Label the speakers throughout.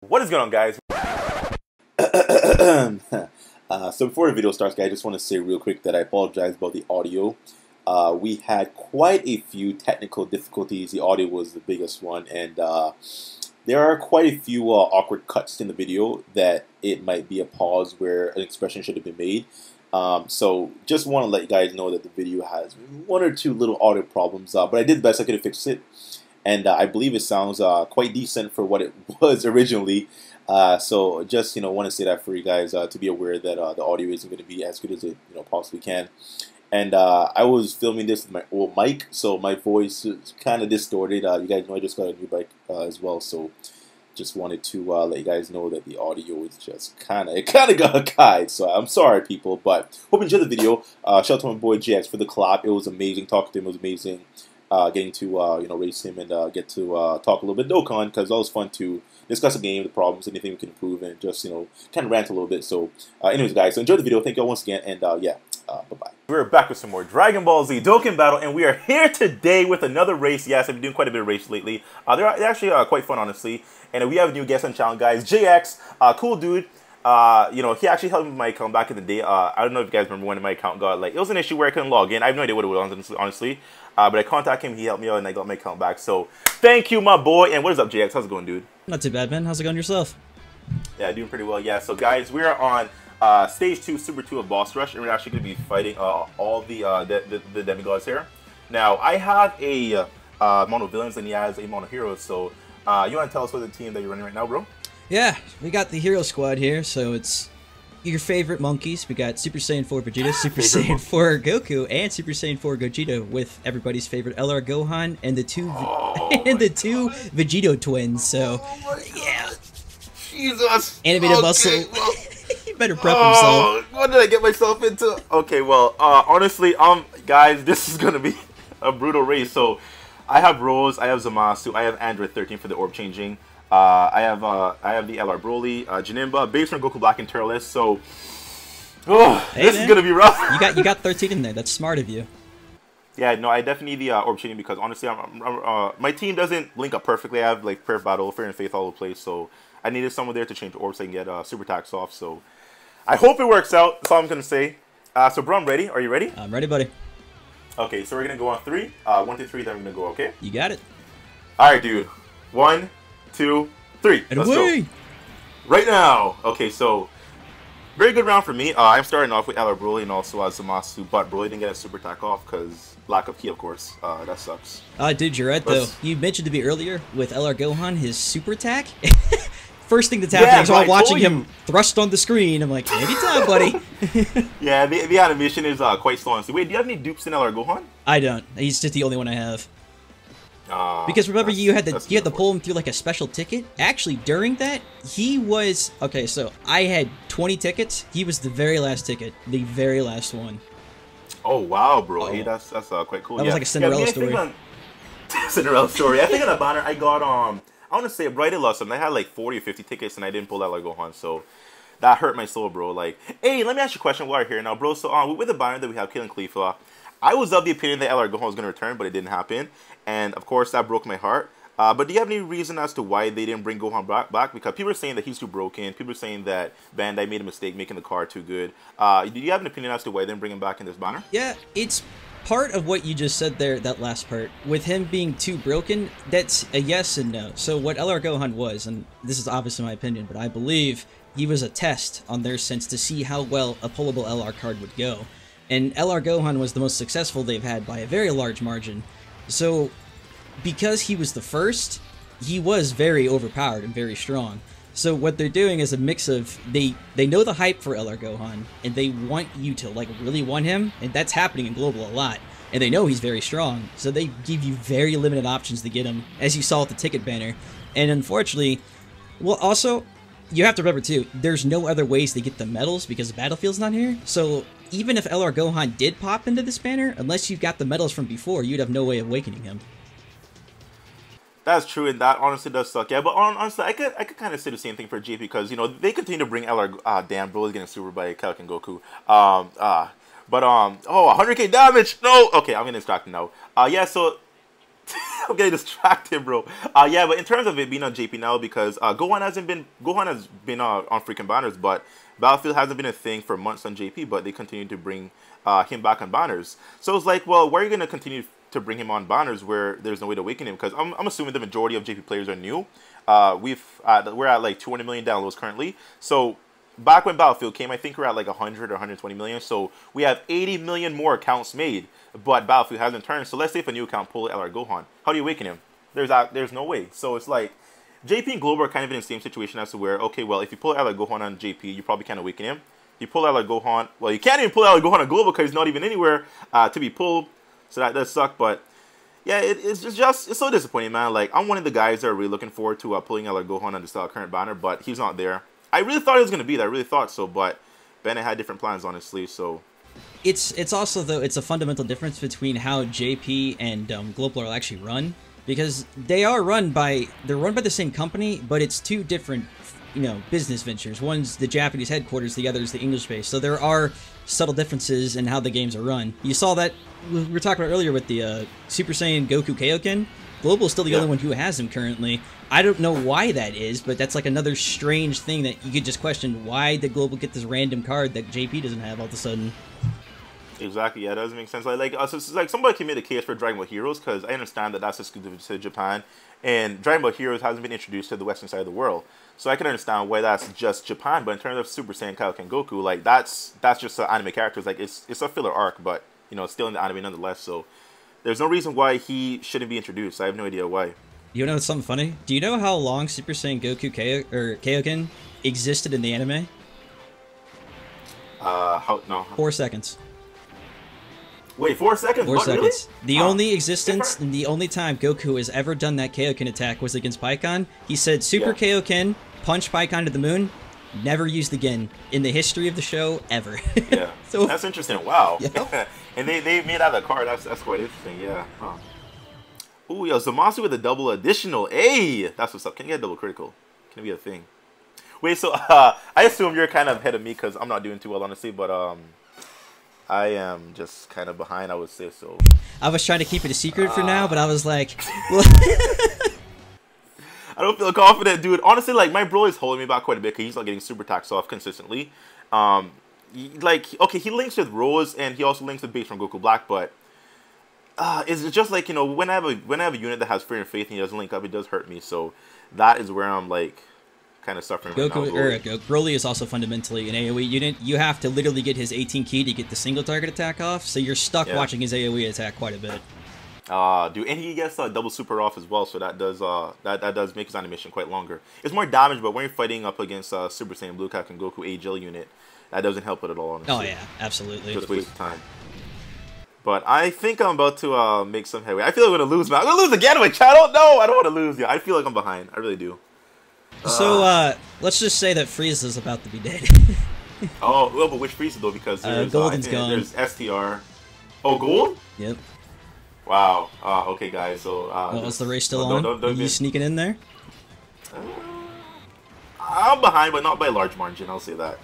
Speaker 1: What is going on, guys?
Speaker 2: So before the video starts, guys, I just want to say real quick that I apologize about the audio. We had quite a few technical difficulties. The audio was the biggest one, and there are quite a few awkward cuts in the video that it might be a pause where an expression should have been made. So just want to let you guys know that the video has one or two little audio problems, but I did the best I could to fix it. And I believe it sounds quite decent for what it was originally. So just want to say that for you guys to be aware that the audio isn't going to be as good as it possibly can. And I was filming this with my old mic, so my voice is kind of distorted. You guys know I just got a new mic as well, so just wanted to let you guys know that the audio is just kind of got a guide. So I'm sorry, people, but hope you enjoyed the video. Shout out to my boy JX for the collab. It was amazing talking to him. It was amazing. Getting to race him and get to talk a little bit Dokkan, because that was fun to discuss the game, the problems, anything we can improve, and just kind of rant a little bit. So anyways, guys, so enjoy the video. Thank you all once again, and yeah, bye-bye.
Speaker 1: We're back with some more Dragon Ball Z Dokkan Battle, and we are here today with another race. Yes, I've been doing quite a bit of race lately. They're actually quite fun, honestly. And we have a new guest on the channel, guys. JX, cool dude. He actually helped me with my account back in the day. I don't know if you guys remember when my account got, it was an issue where I couldn't log in. I have no idea what it was, honestly. But I contacted him, he helped me out, and I got my account back. So, thank you, my boy. And what is up, JX? How's it going, dude?
Speaker 3: Not too bad, man. How's it going yourself?
Speaker 1: Yeah, doing pretty well. Yeah, so guys, we're on Stage 2, Super 2 of Boss Rush, and we're actually going to be fighting all the demigods here. Now, I have a mono villains, and he has a mono heroes. So, you want to tell us what the team that you're running right now, bro?
Speaker 3: Yeah, we got the hero squad here, so it's your favorite monkeys. We got Super Saiyan 4 Vegeta, Super Saiyan 4 Goku, and Super Saiyan 4 Gogeta, with everybody's favorite LR Gohan and the two Vegito twins. So, yeah,
Speaker 1: Jesus,
Speaker 3: animated muscle. Well, he better prep himself.
Speaker 1: What did I get myself into? Okay, well, honestly, guys, this is gonna be a brutal race. So, I have Rose, I have Zamasu, I have Android 13 for the orb changing. I have the LR Broly, Janemba, Base from Goku Black and Turles. So,
Speaker 3: hey,
Speaker 1: this is gonna be rough.
Speaker 3: You got 13 in there. That's smart of you.
Speaker 1: Yeah, no, I definitely need the orb changing because honestly, my team doesn't link up perfectly. I have Prayer Battle, Fear and Faith all over the place, so I needed someone there to change the orbs so I can get super attacks off. So, I hope it works out. That's all I'm gonna say. So, bro, I'm ready. Are you ready?
Speaker 3: I'm ready, buddy.
Speaker 1: Okay, so we're gonna go on 3. 1, 2, 3. Then we're gonna go. Okay.
Speaker 3: You got it.
Speaker 1: All right, dude. 1, 2, 3.
Speaker 3: And
Speaker 1: Let's
Speaker 3: away.
Speaker 1: go. Right now. Okay, so very good round for me. I'm starting off with LR Broly and also Zamasu, but Broly didn't get a super attack off because lack of ki, of course. That sucks.
Speaker 3: Dude, you're right, though. You mentioned to me earlier with LR Gohan, his super attack. First thing that's happening is while watching him thrust on the screen, I'm like, anytime, buddy.
Speaker 1: Yeah, the animation is quite slow. Wait, do you have any dupes in LR Gohan?
Speaker 3: I don't. He's just the only one I have. Because remember, you had to pull him through like a special ticket. Actually, during that, he was okay. So I had 20 tickets. He was the very last ticket, the very last one.
Speaker 1: Oh wow, bro! Hey, that's quite cool.
Speaker 3: That was like a Cinderella story.
Speaker 1: Cinderella story. I think on a banner I got I want to say I did lost something. I had like 40 or 50 tickets and I didn't pull that like Gohan, so that hurt my soul, bro. Like, hey, let me ask you a question while we're here now, bro. So with the banner that we have, Killing Khalifa, I was of the opinion that LR Gohan was going to return, but it didn't happen. And, of course, that broke my heart. But do you have any reason as to why they didn't bring Gohan back? Because people are saying that he's too broken. People are saying that Bandai made a mistake making the card too good. Do you have an opinion as to why they didn't bring him back in this banner?
Speaker 3: Yeah, it's part of what you just said there, that last part. With him being too broken, that's a yes and no. So what LR Gohan was, and this is obviously my opinion, but I believe he was a test on their sense to see how well a pullable LR card would go. And LR Gohan was the most successful they've had by a very large margin. So, because he was the first, he was very overpowered and very strong. So what they're doing is a mix of, they know the hype for LR Gohan, and they want you to, really want him, and that's happening in Global a lot. And they know he's very strong, so they give you very limited options to get him, as you saw with the ticket banner. And unfortunately, well, also, you have to remember too, there's no other ways to get the medals because Battlefield's not here. So even if LR Gohan did pop into this banner, unless you've got the medals from before, you'd have no way of awakening him.
Speaker 1: That's true, and that honestly does suck. Yeah, but honestly, I could kind of say the same thing for G because they continue to bring LR. Damn, bro is getting super by Kaioken and Goku. But 100k damage. No, okay, I'm gonna distract now. Yeah, so I'm getting distracted, bro. Yeah, but in terms of it being on JP now, because Gohan has been on freaking banners, but Battlefield hasn't been a thing for months on JP, but they continue to bring him back on banners. So it's like, well, where are you gonna continue to bring him on banners where there's no way to awaken him? Because I'm assuming the majority of JP players are new. We're at like 200 million downloads currently. So back when Battlefield came, I think we're at like 100 or 120 million. So we have 80 million more accounts made, but Battlefield hasn't turned. So let's say if a new account pull LR Gohan, how do you awaken him? There's no way. So it's like JP and Global are kind of in the same situation as to where, okay, well, if you pull LR Gohan on JP, you probably can't awaken him. You pull LR Gohan, well, you can't even pull LR Gohan on Global because he's not even anywhere to be pulled. So that does suck, but yeah, it's so disappointing, man. Like, I'm one of the guys that are really looking forward to pulling LR Gohan on this current banner, but he's not there. I really thought he was going to be there. I really thought so, but Bennett had different plans, honestly, so...
Speaker 3: It's also, though, it's a fundamental difference between how JP and Global are actually run, because they're run by the same company, but it's two different, business ventures. One's the Japanese headquarters, the other is the English base. So there are subtle differences in how the games are run. You saw that we were talking about earlier with the Super Saiyan Goku Kaioken. Global's still the only one who has him currently. I don't know why that is, but that's like another strange thing that you could just question. Why did Global get this random card that JP doesn't have all of a sudden?
Speaker 1: Exactly, yeah, that doesn't make sense. Like somebody can make a case for Dragon Ball Heroes, because I understand that that's exclusive to Japan, and Dragon Ball Heroes hasn't been introduced to the western side of the world. So I can understand why that's just Japan, but in terms of Super Saiyan Kaioken Goku, like that's just anime characters. Like it's a filler arc, but it's still in the anime nonetheless. So there's no reason why he shouldn't be introduced. I have no idea why.
Speaker 3: You know something funny? Do you know how long Super Saiyan Goku Kaioken existed in the anime?
Speaker 1: No.
Speaker 3: 4 seconds.
Speaker 1: Wait, 4 seconds?
Speaker 3: 4
Speaker 1: what,
Speaker 3: seconds.
Speaker 1: Really?
Speaker 3: The only existence and the only time Goku has ever done that Kaioken attack was against Pikkon. He said Super Kaioken, punch Pikkon to the moon, never used again in the history of the show ever.
Speaker 1: Yeah,
Speaker 3: so,
Speaker 1: that's interesting. Wow.
Speaker 3: Yep.
Speaker 1: And they made out of the card. That's quite interesting. Yeah. Huh. Ooh, yo, Zamasu with a double additional. Hey, that's what's up. Can you get a double critical? Can it be a thing? Wait, so I assume you're kind of ahead of me because I'm not doing too well, honestly, but I am just kind of behind, I would say so.
Speaker 3: I was trying to keep it a secret for now, but I was like, well,
Speaker 1: I don't feel confident, dude. Honestly, like, my bro is holding me back quite a bit because he's not getting super taxed off consistently. Okay, he links with Rose and he also links with base from Goku Black, but it's just like, when I have a unit that has fear and faith and he doesn't link up, it does hurt me. So that is where I'm like kind of suffering right now.
Speaker 3: Broly is also fundamentally an AoE unit. You have to literally get his 18 key to get the single target attack off, so you're stuck watching his AoE attack quite a bit.
Speaker 1: Dude, and he gets double super off as well, so that does that does make his animation quite longer. It's more damage, but when you're fighting up against Super Saiyan Blue Kaioken Goku AGL unit, that doesn't help it at all, honestly.
Speaker 3: Oh yeah, absolutely.
Speaker 1: Just waste of time. But I think I'm about to make some headway. I feel like I'm gonna lose, man. I'm gonna lose again, my channel. No, I don't want to lose. Yeah, I feel like I'm behind. I really do.
Speaker 3: So let's just say that Frieza's about to be dead.
Speaker 1: Oh, well, but which Frieza though? Because there's,
Speaker 3: Golden's gone.
Speaker 1: There's STR. Oh, Gold?
Speaker 3: Yep.
Speaker 1: Wow. Okay, guys. So.
Speaker 3: Well, is the race still on? Are you sneaking in there?
Speaker 1: I'm behind, but not by a large margin. I'll say that.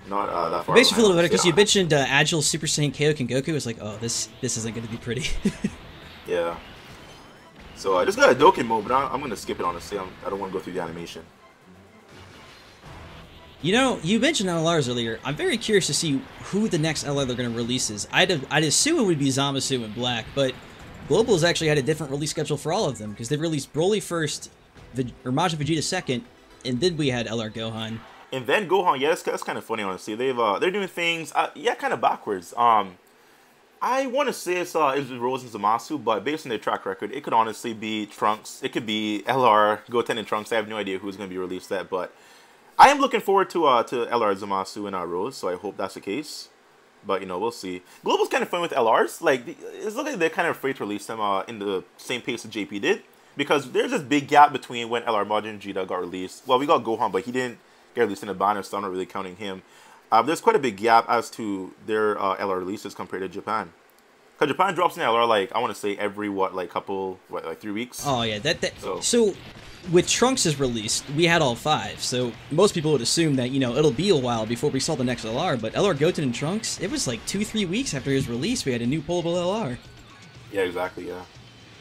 Speaker 1: Not that far.
Speaker 3: It makes me feel a little better because you mentioned Agile Super Saiyan Kaioken Goku. It's like, oh, this isn't going to be pretty.
Speaker 1: Yeah. So I just got a Dokkan mode, but I'm going to skip it, honestly. I don't want to go through the animation.
Speaker 3: You mentioned LRs earlier. I'm very curious to see who the next LR they're going to release is. I'd assume it would be Zamasu in black, but Global's actually had a different release schedule for all of them because they released Broly first, or Majin Vegeta second, and then we had LR Gohan. And
Speaker 1: then Gohan, yeah, that's kind of funny, honestly. They're doing things, kind of backwards. I want to say it's Rose and Zamasu, but based on their track record, it could honestly be Trunks. It could be LR, Goten, and Trunks. I have no idea who's going to be released that, but I am looking forward to LR, Zamasu, and Rose, so I hope that's the case. But, we'll see. Global's kind of fun with LRs. Like, it's looking like they're kind of afraid to release them in the same pace that JP did, because there's this big gap between when LR Majin Vegeta got released. Well, we got Gohan, but he didn't get released in a banner, so I'm not really counting him. There's quite a big gap as to their LR releases compared to Japan. Because Japan drops in LR, like, I want to say every, 3 weeks?
Speaker 3: Oh, yeah. So, with Trunks' release, we had all 5. So, most people would assume that, it'll be a while before we saw the next LR. But LR Goten and Trunks, it was like 2-3 weeks after his release, we had a new pullable LR.
Speaker 1: Yeah, exactly, yeah.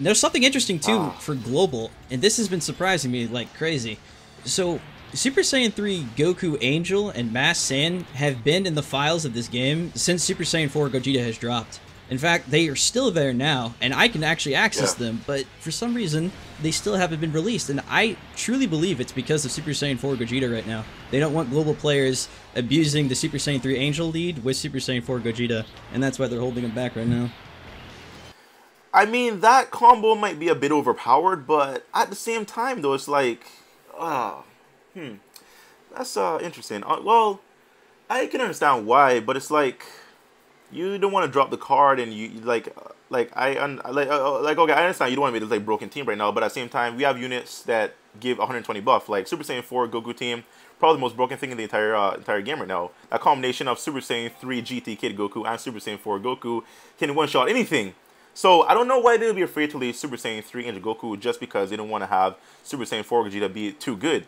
Speaker 3: There's something interesting too for global, and this has been surprising me like crazy. So Super Saiyan 3 Goku Angel and Mass Saiyan have been in the files of this game since Super Saiyan 4 Gogeta has dropped. In fact, they are still there now, and I can actually access them, but for some reason, they still haven't been released, and I truly believe it's because of Super Saiyan 4 Gogeta right now. They don't want global players abusing the Super Saiyan 3 Angel lead with Super Saiyan 4 Gogeta, and that's why they're holding them back right now.
Speaker 1: I mean, that combo might be a bit overpowered, but at the same time, though, it's like, that's interesting. Well, I can understand why, but it's like, you don't want to drop the card, and you okay, I understand you don't want to be this like broken team right now, but at the same time, we have units that give 120 buff, like Super Saiyan 4 Goku team, probably the most broken thing in the entire game right now. That combination of Super Saiyan 3 GT Kid Goku and Super Saiyan 4 Goku can one-shot anything. So I don't know why they'd be afraid to leave Super Saiyan 3 Angel Goku just because they don't want to have Super Saiyan 4 Gogeta be too good.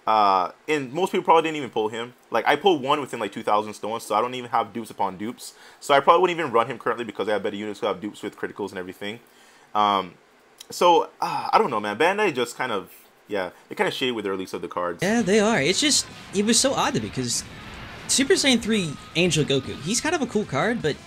Speaker 1: And most people probably didn't even pull him. Like, I pulled one within like 2,000 stones, so I don't even have dupes upon dupes. So I probably wouldn't even run him currently because I have better units who have dupes with criticals and everything. So I don't know, man. Bandai just kind of, they're kind of shady with the release of the cards.
Speaker 3: Yeah, they are. It's just, it was so odd to me because Super Saiyan 3 Angel Goku, he's kind of a cool card, but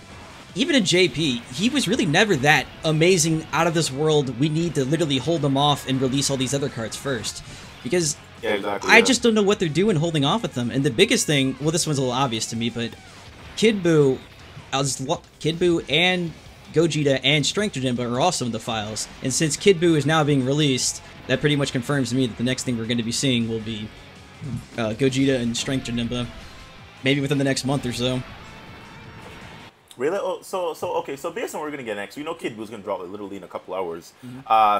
Speaker 3: even in JP, he was really never that amazing, out of this world. We need to literally hold them off and release all these other cards first. Because I just don't know what they're doing holding off with them. And the biggest thing, well, this one's a little obvious to me, but Kid Buu and Gogeta and Strength Janemba are also in the files. And since Kid Buu is now being released, that pretty much confirms to me that the next thing we're going to be seeing will be Gogeta and Strength Janemba, maybe within the next month or so.
Speaker 1: Really? Oh, okay. So based on what we're gonna get next, we know Kid Buu's gonna drop literally in a couple hours.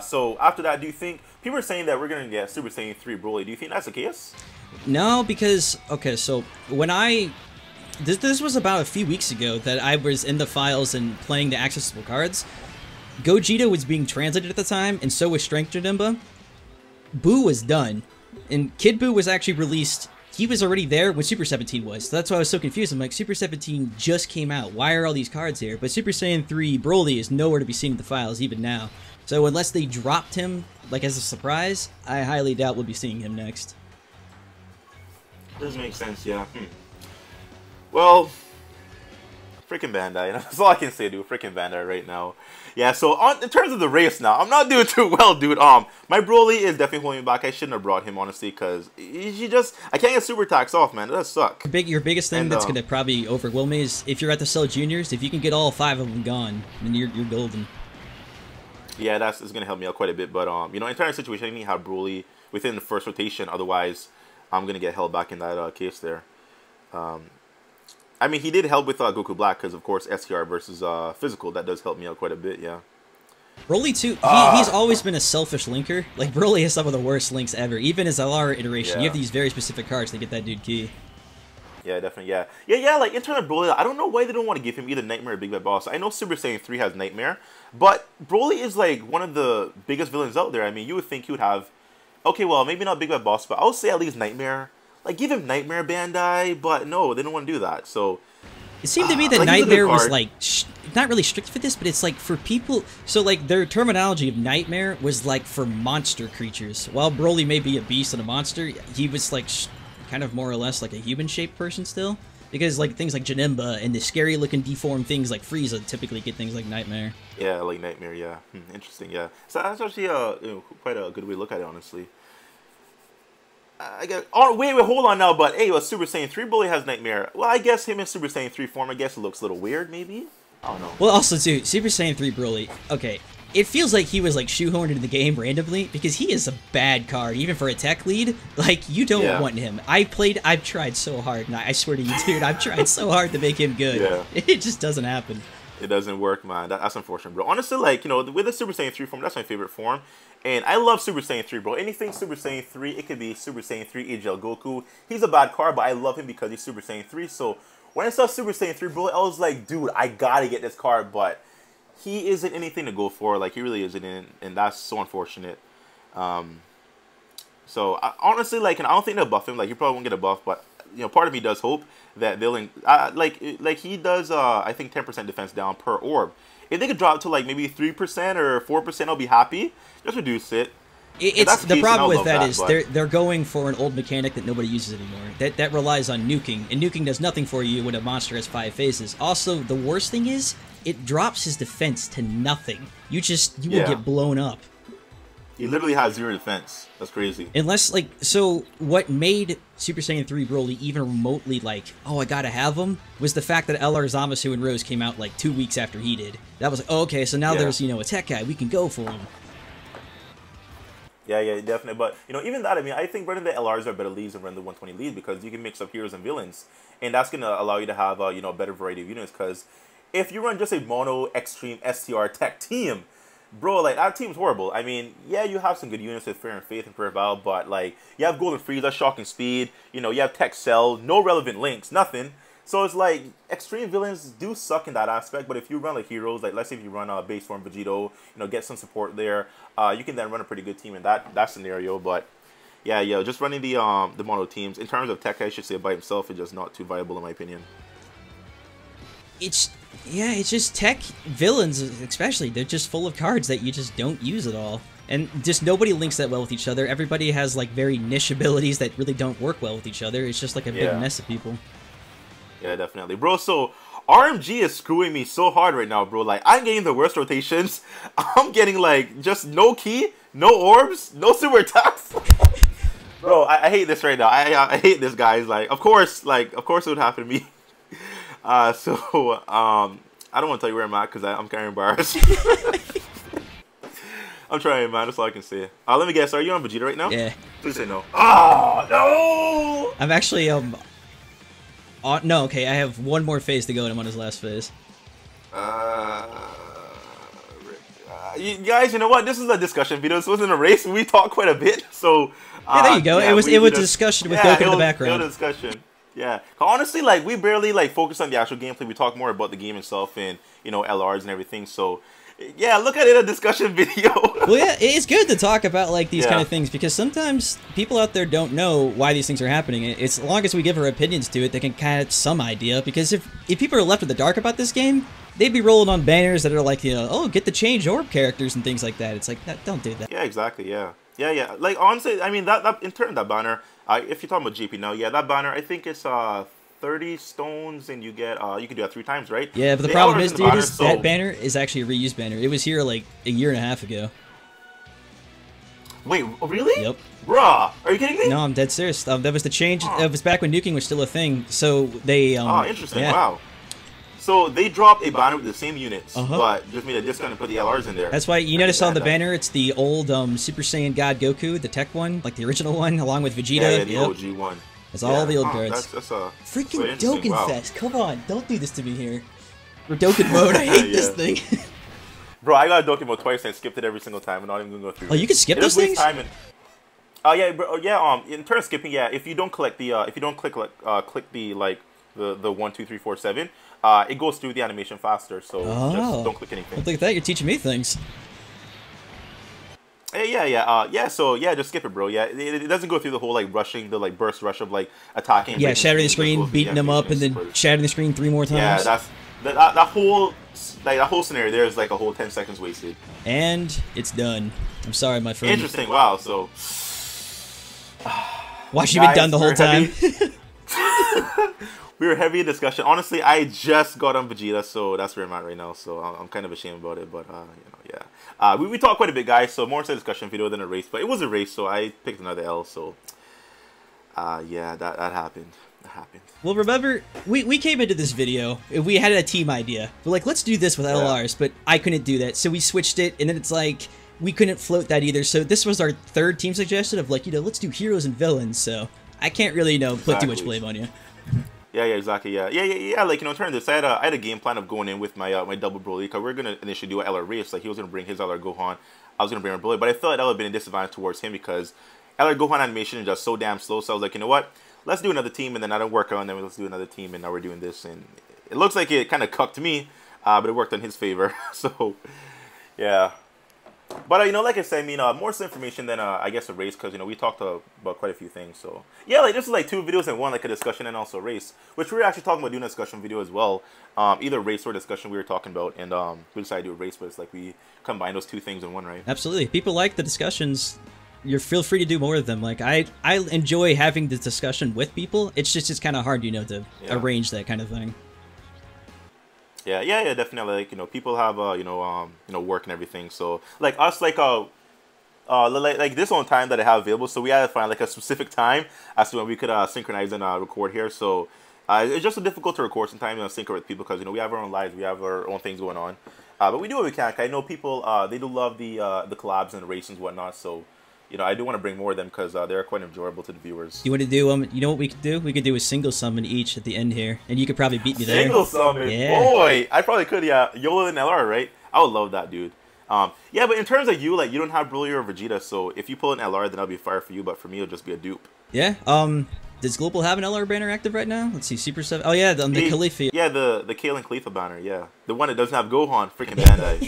Speaker 1: So after that, do you think people are saying that we're gonna get Super Saiyan 3 Broly? Do you think that's the case?
Speaker 3: No, because so when this was about a few weeks ago that I was in the files and playing the accessible cards. Gogeta was being translated at the time, and so was Strength Janemba. Buu was done, and Kid Buu was actually released. He was already there when Super 17 was, so that's why I was so confused. I'm like, Super 17 just came out. Why are all these cards here? But Super Saiyan 3 Broly is nowhere to be seen in the files, even now. So unless they dropped him, like, as a surprise, I highly doubt we'll be seeing him next.
Speaker 1: Does make sense, yeah. Well, freaking Bandai. That's all I can say, dude. Freaking Bandai right now. Yeah, so in terms of the race now, I'm not doing too well, dude. My Broly is definitely holding me back. I shouldn't have brought him, honestly, because I can't get super attacks off, man. That does suck.
Speaker 3: Your biggest thing that's going to probably overwhelm me is if you're at the Cell Juniors, if you can get all 5 of them gone, then you're golden. Yeah,
Speaker 1: it's going to help me out quite a bit. But, you know, entire situation, I need to have Broly within the first rotation. Otherwise, I'm going to get held back in that case there. I mean, he did help with Goku Black because, of course, STR versus Physical. That does help me out quite a bit, yeah.
Speaker 3: Broly, too, he's always been a selfish linker. Like, Broly has some of the worst links ever. Even his LR iteration, you have these very specific cards to get that dude key.
Speaker 1: Yeah, definitely, yeah. Yeah, like, in terms of Broly, I don't know why they don't want to give him either Nightmare or Big Bad Boss. I know Super Saiyan 3 has Nightmare, but Broly is, like, one of the biggest villains out there. I mean, you would think he would have, okay, well, maybe not Big Bad Boss, but I would say at least Nightmare. Like, give him Nightmare, Bandai, but no, they don't want to do that, so...
Speaker 3: It seemed to me that like, Nightmare was, like, not really strict for this, but it's, like, for people... So, like, their terminology of Nightmare was, like, for monster creatures. While Broly may be a beast and a monster, he was, like, kind of more or less, like, a human-shaped person still. Because, like, things like Janemba and the scary-looking deformed things like Frieza typically get things like Nightmare.
Speaker 1: Yeah, like Nightmare, yeah. Interesting, yeah. So that's actually you know, quite a good way to look at it, honestly. I guess. Oh wait, hold on now. But hey, Super Saiyan 3 Broly has Nightmare. Well, I guess him in Super Saiyan 3 form. I guess it looks a little weird, maybe. I don't know.
Speaker 3: Well, also too, Super Saiyan 3 Broly. Okay, it feels like he was like shoehorned into the game randomly because he is a bad card, even for a tech lead. Like you don't want him. I've tried so hard, and I swear to you, dude, I've tried so hard to make him good. Yeah. It just doesn't happen.
Speaker 1: It doesn't work, man. That's unfortunate, bro. Honestly, like, you know, with the Super Saiyan 3 form, that's my favorite form. And I love Super Saiyan 3, bro. Anything Super Saiyan 3, it could be Super Saiyan 3 AGL Goku. He's a bad card, but I love him because he's Super Saiyan 3. So when I saw Super Saiyan 3, bro, I was like, dude, I gotta get this card. But he isn't anything to go for. Like, he really isn't. And that's so unfortunate. So, honestly, like, and I don't think they'll buff him. Like, he probably won't get a buff, but... You know, part of me does hope that they'll like he does. I think 10% defense down per orb, if they could drop to like maybe 3% or 4%, I'll be happy. Just reduce it.
Speaker 3: It's the problem with that is
Speaker 1: but
Speaker 3: they're going for an old mechanic that nobody uses anymore. That relies on nuking, and nuking does nothing for you when a monster has 5 phases. Also, the worst thing is it drops his defense to nothing. You will get blown up.
Speaker 1: He literally has 0 defense. That's crazy.
Speaker 3: Unless, like, so what made Super Saiyan 3 Broly even remotely like, oh, I gotta have him, was the fact that LR Zamasu and Rose came out like 2 weeks after he did. That was like, oh, okay, so now there's, you know, a tech guy, we can go for him.
Speaker 1: Yeah, definitely. But, you know, even that, I mean, I think running the LRs are better leads than running the 120 leads because you can mix up heroes and villains. And that's going to allow you to have, you know, a better variety of units. Because if you run just a mono, extreme, STR tech team, bro, like, that team's horrible. I mean, yeah, you have some good units with Fear and Faith and Prayer Vow, but, like, you have Golden Frieza, Shocking Speed, you know, you have Tech Cell, no relevant links, nothing. So it's like, extreme villains do suck in that aspect, but if you run like heroes, like let's say if you run base form Vegito, you know, get some support there, you can then run a pretty good team in that scenario. But yeah, just running the mono teams, in terms of tech, I should say by himself, is just not too viable in my opinion.
Speaker 3: It's just tech villains, especially, they're just full of cards that you just don't use at all. And just nobody links that well with each other. Everybody has like very niche abilities that really don't work well with each other. It's just like a big mess of people.
Speaker 1: Yeah, definitely. Bro, so RMG is screwing me so hard right now, bro. Like, I'm getting the worst rotations. I'm getting, like, just no key, no orbs, no super attacks. Bro, I hate this right now. I hate this, guys. Like, of course it would happen to me. I don't want to tell you where I'm at because I'm kind of embarrassed. I'm trying, man. That's all I can say. Let me guess. Are you on Vegeta right now?
Speaker 3: Yeah.
Speaker 1: Please say no. Oh, no!
Speaker 3: I'm actually, no, okay, I have one more phase to go and I'm on his last phase.
Speaker 1: You guys, you know what? This is a discussion video. This wasn't a race. We talked quite a bit, so...
Speaker 3: yeah, there you go. It was a discussion with Dokkan in the background.
Speaker 1: It was a discussion. Yeah. Honestly, like, we barely, like, focus on the actual gameplay. We talk more about the game itself and, you know, LRs and everything, so... Yeah, look at it, a discussion video.
Speaker 3: Well, yeah, it's good to talk about like these kind of things because sometimes people out there don't know why these things are happening. It's as long as we give our opinions to it, they can kind of have some idea. Because if people are left in the dark about this game, they'd be rolling on banners that are like, you know, oh, get the change orb characters and things like that. It's like, don't do that.
Speaker 1: Yeah, exactly. Yeah. Like honestly, I mean that in terms of that banner, if you're talking about JP now, yeah, that banner, I think it's 30 stones and you get you can do that 3 times, right?
Speaker 3: Yeah, but the problem is, dude, that banner is actually a reused banner. It was here like a year and a half ago.
Speaker 1: Wait, really?
Speaker 3: Yep.
Speaker 1: Bruh, are you kidding me?
Speaker 3: No, I'm dead serious. That was the change. It was back when nuking was still a thing. So they
Speaker 1: oh, interesting. Yeah. Wow. So they dropped a banner with the same units,
Speaker 3: Uh-huh.
Speaker 1: but just made a discount and put the LRs in there.
Speaker 3: That's why you notice on the banner, it's the old Super Saiyan God Goku, the tech one, like the original one, along with Vegeta.
Speaker 1: Yeah, the OG one.
Speaker 3: It's all the old cards.
Speaker 1: That's
Speaker 3: freaking Dokkan Fest. Come on, don't do this to me here. We're Dokkan mode. I hate this thing.
Speaker 1: Bro, I got Dokkan mode twice and skipped it every single time. I'm not even gonna go through.
Speaker 3: Oh, you can skip those things?
Speaker 1: Yeah, bro, yeah. In terms of skipping, yeah. If you don't collect the, if you don't click the like the 1, 2, 3, 4, 7, it goes through the animation faster. So just don't click anything.
Speaker 3: Well, look at that. You're teaching me things.
Speaker 1: Hey, yeah. So yeah, just skip it, bro. Yeah, it doesn't go through the whole like rushing, the like burst rush of like attacking.
Speaker 3: Yeah, shattering the screen, beating them up, and then shattering the screen 3 more times.
Speaker 1: Yeah, that whole scenario there is like a whole 10 seconds wasted.
Speaker 3: And it's done. I'm sorry, my friend.
Speaker 1: Interesting. Wow. So
Speaker 3: why should you been done the whole time?
Speaker 1: We were heavy in discussion. Honestly, I just got on Vegeta, so that's where I'm at right now. So I'm kind of ashamed about it, but you know, yeah. We talked quite a bit, guys. So more into a discussion video than a race, but it was a race, so I picked another L. So yeah, that happened. That happened.
Speaker 3: Well, remember, we came into this video. We had a team idea. We're like, let's do this with LRs, but I couldn't do that, so we switched it, and then it's like we couldn't float that either. So this was our third team suggestion of like, you know, let's do heroes and villains. So I can't really, you know, put too much blame on you.
Speaker 1: Yeah, exactly. Yeah. Like, you know, in terms of this, I had a game plan of going in with my my double Broly, because we're gonna initially do an LR race. Like, he was gonna bring his LR Gohan, I was gonna bring my Broly, but I felt like that would have been a disadvantage towards him because LR Gohan animation is just so damn slow. So I was like, you know what? Let's do another team, and then I don't work on them. Let's do another team, and now we're doing this, and it looks like it kind of cucked me, but it worked in his favor. So, yeah. But you know, like I said, I mean, more information than I guess a race, because you know we talked about quite a few things. So yeah, like this is like 2 videos in one, like a discussion and also a race, which we were actually talking about doing a discussion video as well. Either race or discussion we were talking about, and we decided to do a race, but it's like we combine those 2 things in one, right?
Speaker 3: Absolutely, people like the discussions. You feel free to do more of them. Like I enjoy having the discussion with people. It's kind of hard, you know, to arrange that kind of thing.
Speaker 1: Yeah, definitely. Like, you know, people have you know, work and everything. So like us, like like this on time that I have available. So we had to find like a specific time as to when we could synchronize and record here. So it's just so difficult to record sometimes and sync with people because you know we have our own lives, we have our own things going on. But we do what we can. I know people they do love the collabs and the races and whatnot. So you know, I do want to bring more of them because they're quite enjoyable to the viewers.
Speaker 3: You want to do you know what we could do? We could do a single summon each at the end here, and you could probably beat me there.
Speaker 1: Single summon,
Speaker 3: yeah.
Speaker 1: Boy, I probably could. Yeah, Yola and LR, right? I would love that, dude. Yeah, but in terms of you, like you don't have Broly or Vegeta, so if you pull an LR, then that'll be fire for you. But for me, it'll just be a dupe.
Speaker 3: Yeah. Does Global have an LR banner active right now? Let's see, Super 7. Oh yeah, the Khalifa.
Speaker 1: Yeah, the Kale and Khalifa banner. Yeah, the one that doesn't have Gohan. Freaking Bandai.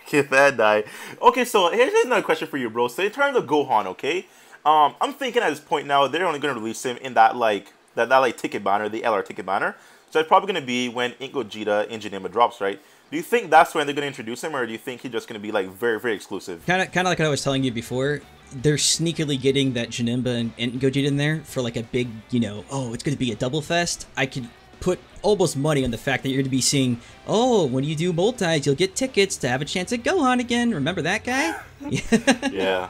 Speaker 1: Get that die. Okay, so here's another question for you, bro. So in terms of Gohan, okay, I'm thinking at this point now they're only gonna release him in that like that ticket banner, the LR ticket banner. So it's probably gonna be when Ink Gogeta in Janemba drops, right? Do you think that's when they're gonna introduce him, or do you think he's just gonna be like very, very exclusive?
Speaker 3: Kind of like I was telling you before. They're sneakily getting that Janemba and Gogeta in there for like a big, you know, oh, it's gonna be a double fest. I could put almost money on the fact that you're going to be seeing, oh, when you do multis, you'll get tickets to have a chance at Gohan again. Remember that guy?
Speaker 1: Yeah.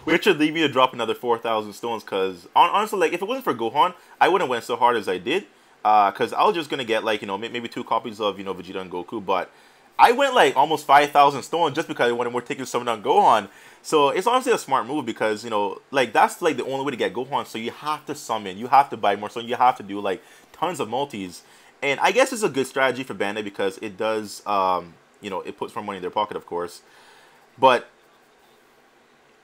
Speaker 1: Which should lead me to drop another 4,000 stones, because honestly, like, if it wasn't for Gohan, I wouldn't have went so hard as I did, because I was just going to get, like, you know, maybe 2 copies of, you know, Vegeta and Goku, but I went, like, almost 5,000 stones just because I wanted more tickets to summon on Gohan. So it's honestly a smart move because, you know, like, that's, like, the only way to get Gohan, so you have to summon, you have to buy more, so you have to do, like, tons of multis. And I guess it's a good strategy for Bandai because it does, you know, it puts more money in their pocket, of course. But,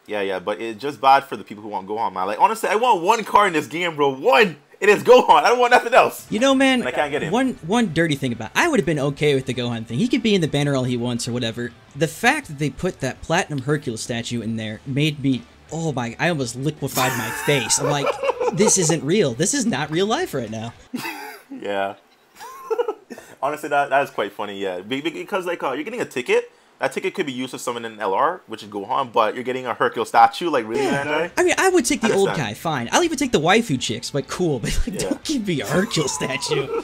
Speaker 1: yeah, but it's just bad for the people who want Gohan, man. Like, honestly, I want 1 card in this game, bro. 1! It is Gohan. I don't want nothing else.
Speaker 3: You know, man,
Speaker 1: and I can't get him.
Speaker 3: One dirty thing about it, I would have been okay with the Gohan thing. He could be in the banner all he wants or whatever. The fact that they put that Platinum Hercules statue in there made me, oh my, I almost liquefied my face. I'm like, this isn't real. This is not real life right now.
Speaker 1: Yeah. Honestly, that is quite funny, yeah. Because, like, you're getting a ticket. That ticket could be used to summon an LR, which is Gohan, but you're getting a Hercule statue, like, really,
Speaker 3: yeah. I mean, I would take the old guy, fine. I'll even take the waifu chicks, but cool. But, like, don't give me a Hercule statue.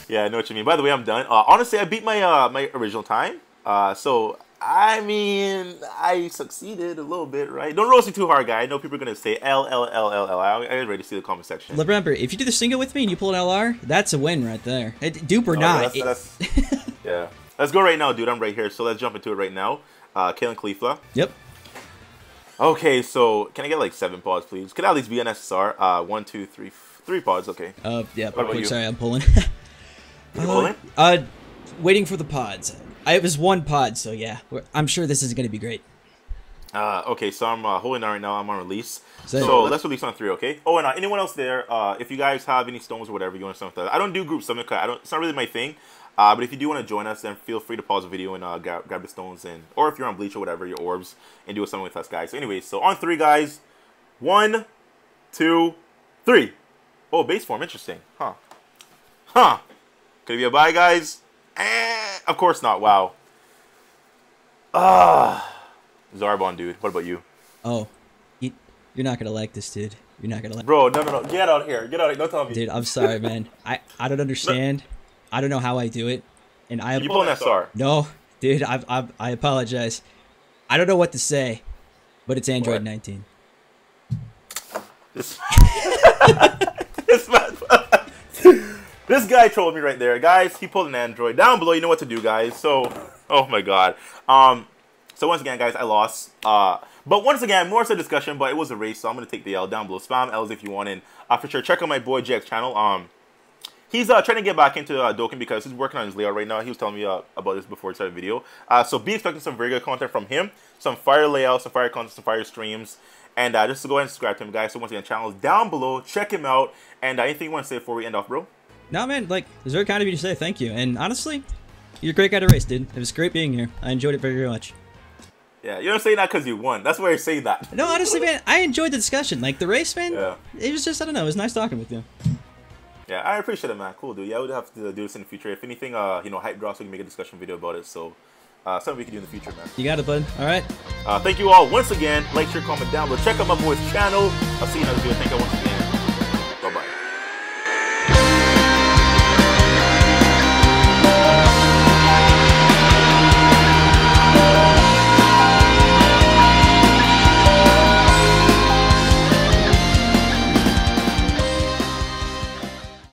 Speaker 1: Yeah, I know what you mean. By the way, I'm done. Honestly, I beat my my original time. So, I mean, I succeeded a little bit, right? Don't roast me too hard, guy. I know people are going to say L. I already see the comment section.
Speaker 3: Remember, if you do the single with me and you pull an LR, that's a win right there. Dupe or not.
Speaker 1: Yeah. Let's go right now, dude. I'm right here. So let's jump into it right now. Kale and Khalifa.
Speaker 3: Yep.
Speaker 1: Okay, so can I get like 7 pods, please? Can I at least be an SSR? 1, 2, 3, 3 pods. Okay.
Speaker 3: Yeah. Sorry, I'm pulling.
Speaker 1: You pulling?
Speaker 3: Waiting for the pods. It was 1 pod, so yeah. I'm sure this is going to be great.
Speaker 1: Okay, so I'm holding on right now. I'm on release. So let's release on 3, okay? Oh, and anyone else there, if you guys have any stones or whatever you want to summon with that. I don't do group summon, it's not really my thing. But if you do want to join us, then feel free to pause the video and grab the stones, or if you're on Bleach or whatever, your orbs, and do a summon with us, guys. So anyways, so on 3, guys. 1, 2, 3. Oh, base form, interesting. Huh. Could it be a bye, guys? Of course not. Wow. Zarbon, dude. What about you?
Speaker 3: Oh, you're not gonna like this, dude. You're not gonna like.
Speaker 1: Bro, no. Get out of here. Get out of here. Don't tell me.
Speaker 3: Dude, I'm sorry, man. I don't understand. I don't know how I do it, and
Speaker 1: you pull an SR?
Speaker 3: No, dude. I apologize. I don't know what to say, but it's Android 19.
Speaker 1: This this guy trolled me right there, guys. He pulled an Android. Down below, you know what to do, guys. So, oh my god. So once again, guys, I lost. But once again, more so discussion, but it was a race, so I'm gonna take the L. Down below, spam L's if you want, and for sure, check out my boy JX channel. He's trying to get back into Dokkan because he's working on his layout right now. He was telling me about this before he started the video. So be expecting some very good content from him. Some fire layouts, some fire content, some fire streams. And just to go ahead and subscribe to him, guys. So once again, channel is down below. Check him out. And anything you want to say before we end off, bro?
Speaker 3: No, man. Like, it's very kind of you to say thank you. And honestly, You're a great guy to race, dude. It was great being here. I enjoyed it very, very much.
Speaker 1: Yeah, you're not saying that because you won. That's why you're saying that.
Speaker 3: No, honestly, man, I enjoyed the discussion. Like, the race, man,
Speaker 1: Yeah.
Speaker 3: it was just, I don't know, it was nice talking with you.
Speaker 1: Yeah, I appreciate it, man. Cool, dude. Yeah, I would have to do this in the future. If anything, you know, hype drops, we can make a discussion video about it. So, something we can do in the future, man.
Speaker 3: You got it, bud. All right.
Speaker 1: Thank you all once again. Like, share, comment down below. Check out my boy's channel. I'll see you in another video. Thank you once again.